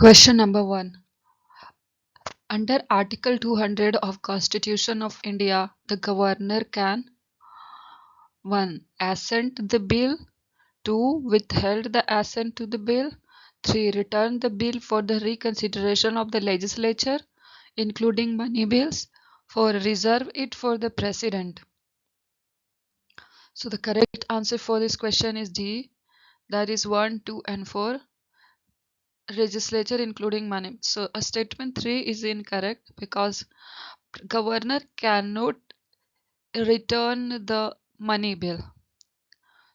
Question number 1. Under Article 200 of Constitution of India, the Governor can 1. Assent the bill, 2. Withheld the assent to the bill, 3. Return the bill for the reconsideration of the legislature, including money bills, 4. Reserve it for the President. So the correct answer for this question is D. That is 1, 2 and 4. Legislature including money. So statement 3 is incorrect because governor cannot return the money bill.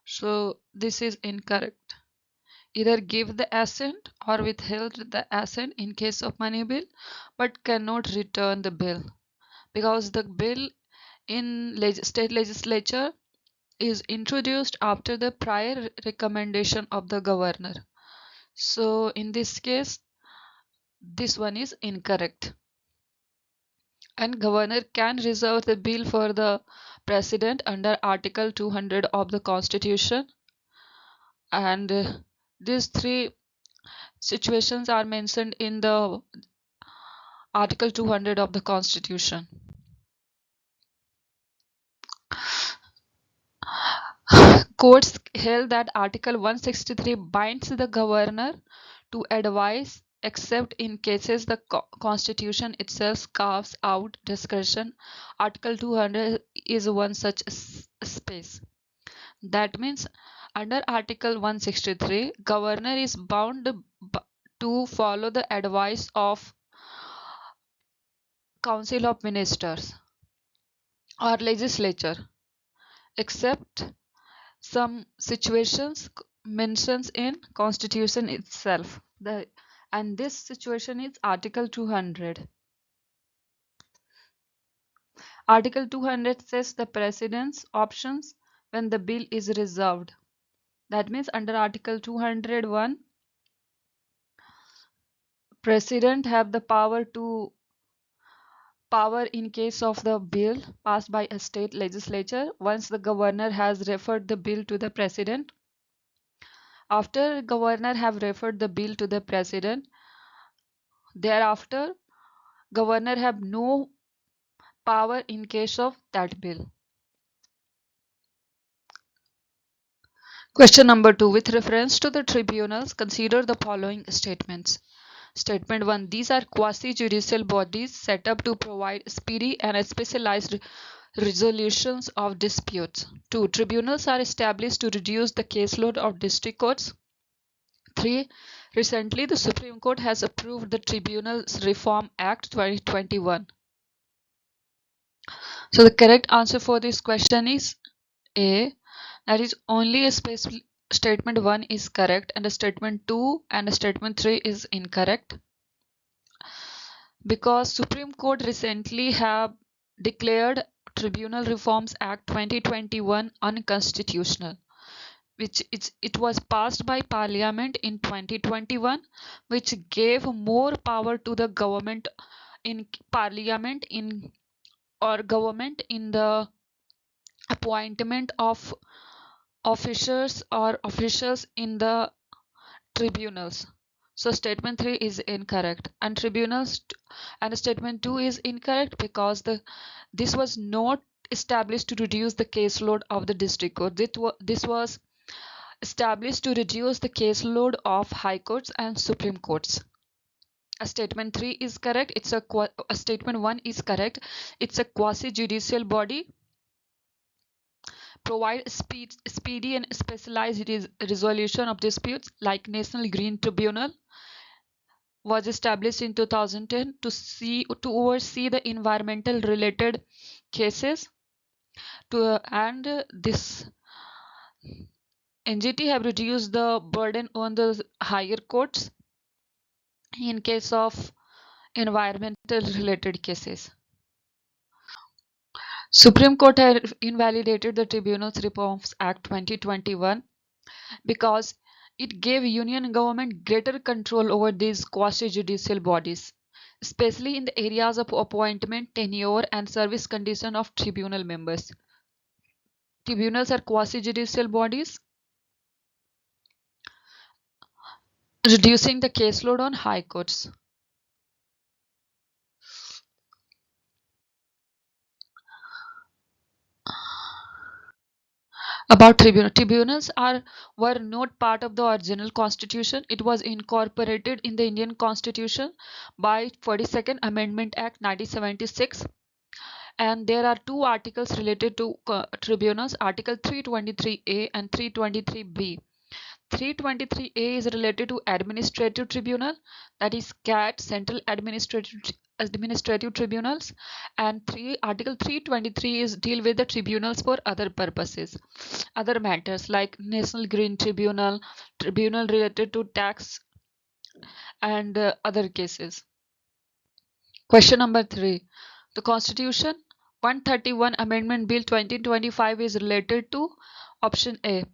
So this is incorrect. Either give the assent or withheld the assent in case of money bill, but cannot return the bill because the bill in state legislature is introduced after the prior recommendation of the governor. So in this case, this one is incorrect. And governor can reserve the bill for the president under Article 200 of the Constitution. And these three situations are mentioned in the Article 200 of the Constitution. Courts held that Article 163 binds the governor to advise except in cases the Constitution itself carves out discretion. Article 200 is one such space. That means under Article 163, governor is bound to follow the advice of Council of Ministers or legislature, except some situations mentions in Constitution itself. And this situation is Article 200. Article 200 says the President's options when the bill is reserved. That means under Article 201, President have the power in case of the bill passed by a state legislature once the governor has referred the bill to the President. After governor have referred the bill to the President, thereafter governor have no power in case of that bill. Question number 2. With reference to the tribunals, consider the following statements. Statement 1. These are quasi-judicial bodies set up to provide speedy and specialized resolutions of disputes. 2. Tribunals are established to reduce the caseload of district courts. 3. Recently, the Supreme Court has approved the Tribunals Reform Act 2021. So the correct answer for this question is A. That is only a statement 1 is correct and the statement 2 and the statement 3 is incorrect. Because Supreme Court recently have declared Tribunal Reforms Act 2021 unconstitutional, which it was passed by Parliament in 2021, which gave more power to the government in Parliament or government in the appointment of officers or officials in the tribunals. So statement 3 is incorrect and tribunals and statement 2 is incorrect because this was not established to reduce the caseload of the district court. This was established to reduce the caseload of high courts and supreme courts. Statement 3 is correct. Statement 1 is correct. It's a quasi-judicial body provide speedy and specialized resolution of disputes, like National Green Tribunal was established in 2010 to oversee the environmental related cases. And this NGT have reduced the burden on the higher courts in case of environmental related cases. Supreme Court had invalidated the Tribunals Reforms Act 2021 because it gave union government greater control over these quasi-judicial bodies, especially in the areas of appointment, tenure, and service condition of tribunal members. Tribunals are quasi-judicial bodies reducing the caseload on high courts. About tribunals are were not part of the original constitution. It was incorporated in the Indian Constitution by 42nd Amendment Act 1976, and there are two articles related to tribunals, Article 323A and 323B. 323A is related to administrative tribunal, that is CAT, Central Administrative Tribunals, and Article 323 is deal with the tribunals for other purposes, other matters like National Green Tribunal, tribunal related to tax, and other cases. Question number 3. The Constitution 131 Amendment Bill 2025 is related to option A.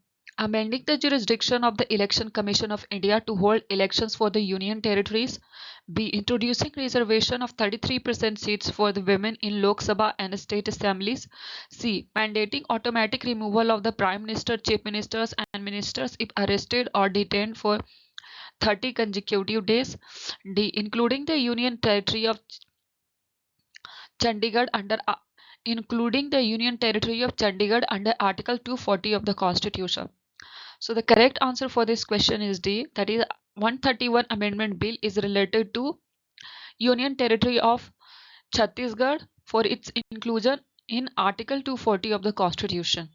Amending the jurisdiction of the Election Commission of India to hold elections for the Union Territories. B. Introducing reservation of 33% seats for the women in Lok Sabha and state assemblies. C. Mandating automatic removal of the Prime Minister, Chief Ministers and Ministers if arrested or detained for 30 consecutive days. D. Including the Union Territory of Chandigarh under including the Union Territory of Chandigarh under Article 240 of the Constitution. So the correct answer for this question is D. That is 131 Amendment Bill is related to Union Territory of Chhattisgarh for its inclusion in Article 240 of the Constitution.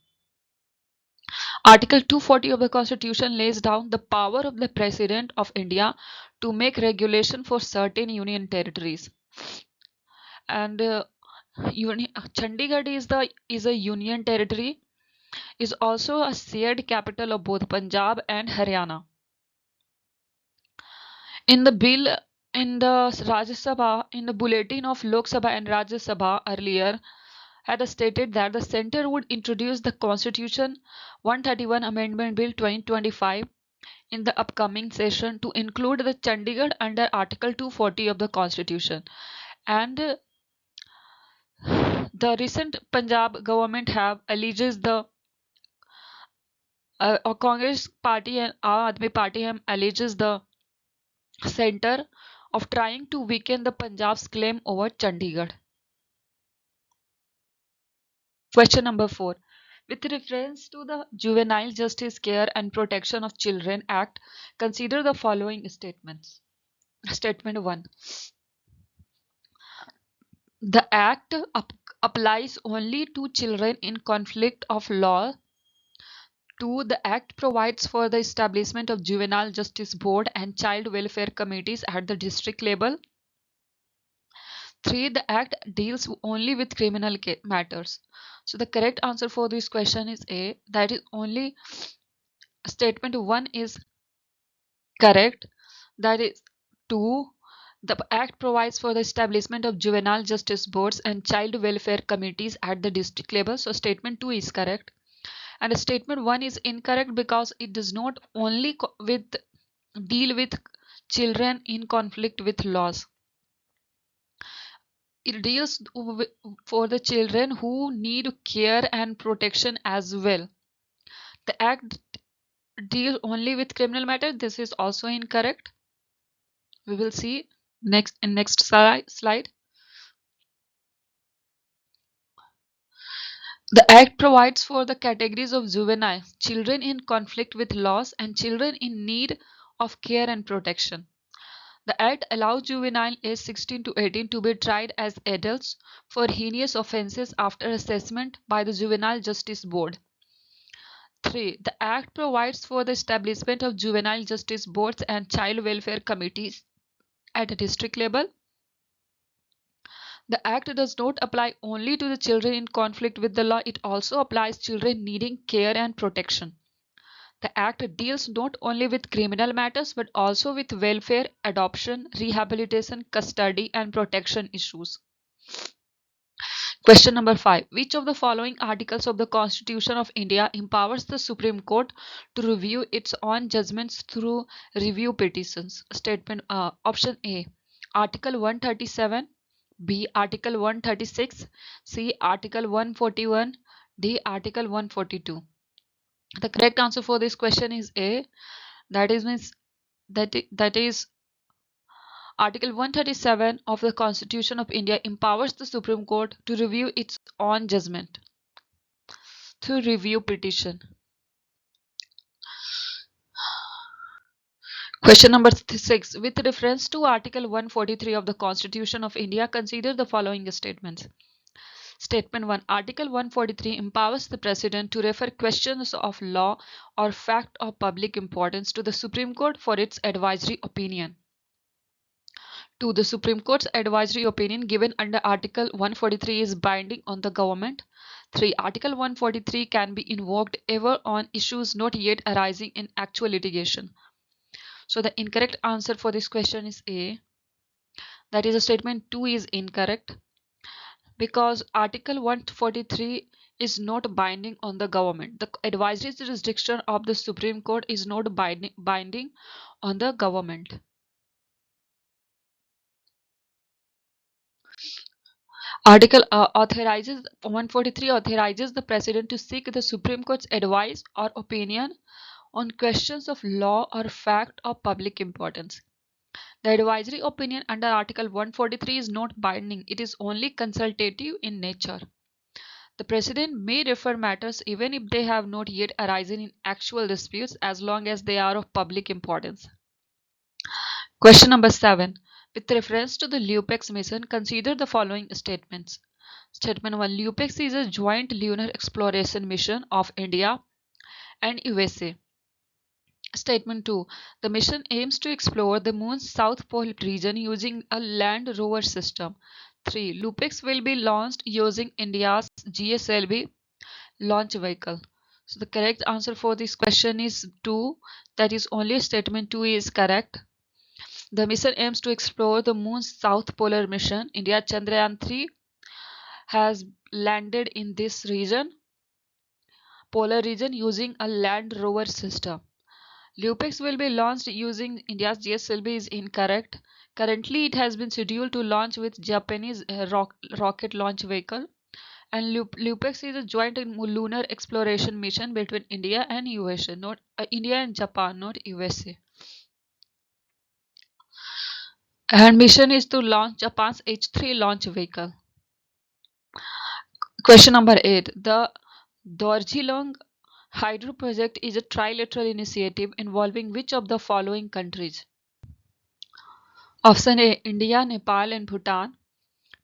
Article 240 of the Constitution lays down the power of the President of India to make regulation for certain union territories. And Chandigarh is a union territory, is also a shared capital of both Punjab and Haryana. In the bill, in the Rajya Sabha, in the bulletin of Lok Sabha and Rajya Sabha earlier, had stated that the centre would introduce the Constitution 131 Amendment Bill 2025 in the upcoming session to include the Chandigarh under Article 240 of the Constitution. And the recent Punjab government have alleges the Congress party and Aam Aadmi Party have alleges the centre of trying to weaken the Punjab's claim over Chandigarh. Question number 4. With reference to the Juvenile Justice Care and Protection of Children Act, consider the following statements. Statement 1. The Act applies only to children in conflict of law. 2. The Act provides for the establishment of Juvenile Justice Board and Child Welfare Committees at the district level. 3. The Act deals only with criminal matters. So the correct answer for this question is A. That is only statement 1 is correct. That is 2. The Act provides for the establishment of juvenile justice boards and child welfare committees at the district level. So statement 2 is correct. And statement 1 is incorrect because it does not only deal with children in conflict with laws. It deals for the children who need care and protection as well. The Act deals only with criminal matter. This is also incorrect. We will see next slide. The Act provides for the categories of juvenile, children in conflict with laws, and children in need of care and protection. The Act allows juvenile aged 16 to 18 to be tried as adults for heinous offences after assessment by the Juvenile Justice Board. 3. The Act provides for the establishment of juvenile justice boards and child welfare committees at a district level. The Act does not apply only to the children in conflict with the law, it also applies children needing care and protection. The Act deals not only with criminal matters but also with welfare, adoption, rehabilitation, custody, and protection issues. Question number 5. Which of the following articles of the Constitution of India empowers the Supreme Court to review its own judgments through review petitions? Option A. Article 137. B. Article 136. C. Article 141. D. Article 142. The correct answer for this question is A. That is means that is Article 137 of the Constitution of India empowers the Supreme Court to review its own judgment through review petition. Question number 6. With reference to Article 143 of the Constitution of India, consider the following statements. Statement 1. Article 143 empowers the President to refer questions of law or fact of public importance to the Supreme Court for its advisory opinion. 2. The Supreme Court's advisory opinion given under Article 143 is binding on the government. 3. Article 143 can be invoked ever on issues not yet arising in actual litigation. So the incorrect answer for this question is A. That is, statement 2 is incorrect because Article 143 is not binding on the government. The advisory jurisdiction of the Supreme Court is not binding on the government. Article 143 authorizes the President to seek the Supreme Court's advice or opinion on questions of law or fact of public importance. The advisory opinion under Article 143 is not binding, it is only consultative in nature. The President may refer matters even if they have not yet arisen in actual disputes as long as they are of public importance. Question number 7. With reference to the UPEX mission, consider the following statements. Statement 1. UPEX is a joint lunar exploration mission of India and USA. Statement 2. The mission aims to explore the moon's south pole region using a land rover system. 3. LUPEX will be launched using India's GSLV launch vehicle. So the correct answer for this question is 2. That is, only statement 2 is correct. The mission aims to explore the moon's south polar mission. India Chandrayaan 3 has landed in this polar region using a land rover system. LUPEX will be launched using India's GSLV is incorrect. Currently, it has been scheduled to launch with Japanese rocket launch vehicle. And LUPEX is a joint lunar exploration mission between India and USA, not India and Japan, not USA. And mission is to launch Japan's H3 launch vehicle. Question number 8. The Darjeeling Hydro Project is a trilateral initiative involving which of the following countries? Option A. India, Nepal and Bhutan.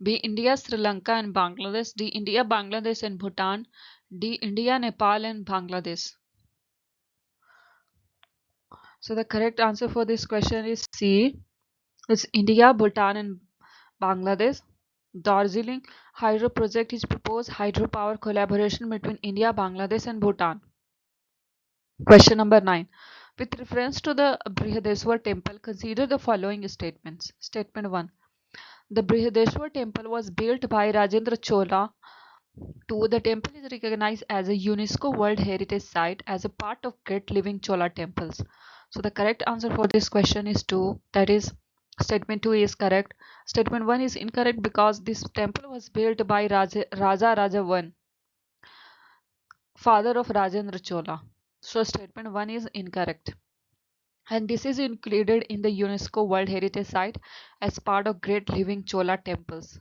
B. India, Sri Lanka and Bangladesh. D. India, Bangladesh and Bhutan. D. India, Nepal and Bangladesh. So the correct answer for this question is C. It's India, Bhutan and Bangladesh. Darjeeling Hydro Project is proposed hydropower collaboration between India, Bangladesh and Bhutan. Question number 9. With reference to the Brihadeshwar temple, consider the following statements. Statement 1. The Brihadeshwar temple was built by Rajendra Chola. 2. The temple is recognized as a UNESCO World Heritage Site as a part of Great Living Chola temples. So the correct answer for this question is 2. That is, statement 2 is correct. Statement 1 is incorrect because this temple was built by Raja Raja I, father of Rajendra Chola. So statement 1 is incorrect. And this is included in the UNESCO World Heritage Site as part of Great Living Chola temples.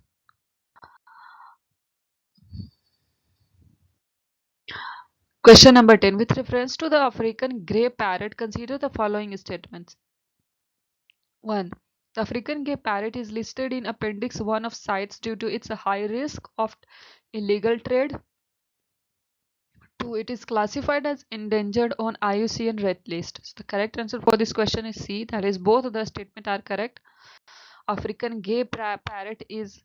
Question number 10. With reference to the African grey parrot, consider the following statements. 1. The African grey parrot is listed in Appendix 1 of CITES due to its high risk of illegal trade. 2. It is classified as endangered on IUCN Red List. So the correct answer for this question is C. That is, both of the statements are correct. African grey parrot is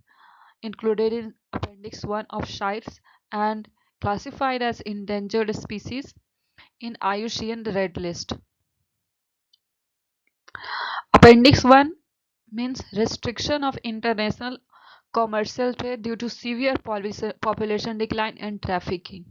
included in Appendix 1 of CITES and classified as endangered species in IUCN Red List. Appendix 1 means restriction of international commercial trade due to severe population decline and trafficking.